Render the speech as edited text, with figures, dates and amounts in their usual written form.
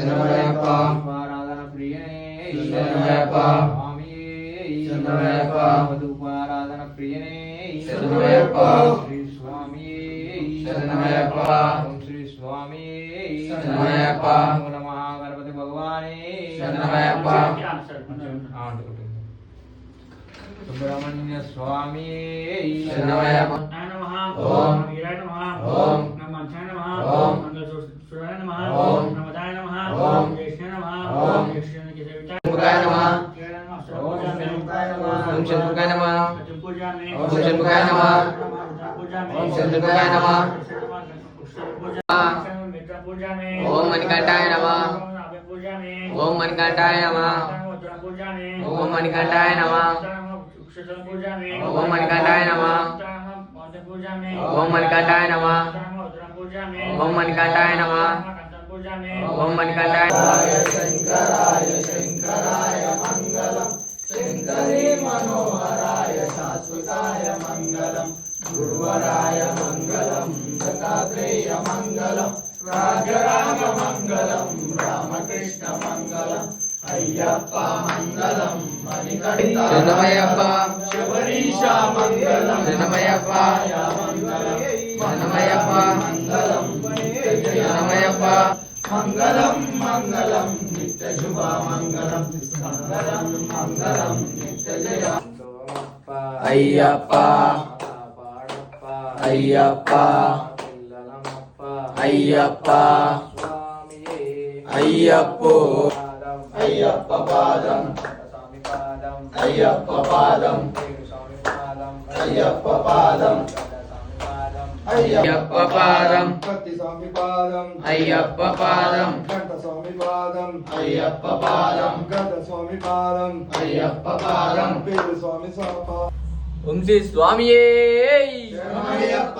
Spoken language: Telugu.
శరణమయ్యప్ప ఆరాధన ప్రియనే శరణమయ్యప్ప స్వామియే శరణమయ్యప్ప మధుపారాధన ప్రియనే శరణమయ్యప్ప శ్రీ స్వామియే శరణమయ్యప్ప ఓం శ్రీ స్వామియే శరణమయ్యప్ప మూల మహాగణపతి భగవానే శరణమయ్యప్ప సుబ్రహ్మణ్య స్వామి శరణమయ్యప్ప ఓం వీరాయ నమః ఓం నమః నమః ఓం మంగళసూత్రాయ నమః ఓం నమదాయ నమః ఓం జ్యేష్ఠాయ నమః ఓం జ్యేష్ఠానికి సేవితాయ షణ్ముఖాయ నమః ఓం షణ్ముఖాయ నమః ఓం షణ్ముఖాయ నమః పూజామి ఓం షణ్ముఖాయ నమః పూజామి ఓం షణ్ముఖాయ నమః పూజామి ఓం మణికంఠాయ నమః పూజామి ఓం మణికంఠాయ నమః పూజామి ఓం మణికంఠాయ నమః పూజామి ఓం మణికంఠాయ నమః పూజామి ఓం మణికంఠాయ నమః పూజామి ఓం మణికంఠాయ నమః పూజామి ఓం మణికంఠాయ శంకరాయ శంకరాయ మంగళం శంకరీ మనోహరాయ శాశ్వతాయ మంగళం గురువరాయ మంగళం దత్తాత్రేయ మంగళం రాజరాగ మంగళం రామకృష్ణ మంగళం అయ్యప్ప మంగళం మణికంఠ శరణమయ్యప్ప శబరీష మంగళం శరణమయ్యప్ప మంగళం శరణమయ్యప్ప మంగళం శరణమయ్యప్ప మంగళం మంగళం నిత్య శుభ మంగళం మంగళం మంగళం నిత్య జయ అయ్యప్ప అయ్యప్ప అయ్యప్ప అయ్యప్పో అయ్యప్ప పాదం అయ్యప్ప పాదం అయ్యప్ప పాదం అయ్యప్ప పాదం పత్తి స్వామి పాదం అయ్యప్ప పాదం కంఠ స్వామి పాదం అయ్యప్ప పాదం గద స్వామి పాదం అయ్యప్ప పాదం పేరు స్వామి పాదం ఓం శ్రీ స్వామియే శరణమయ్యప్ప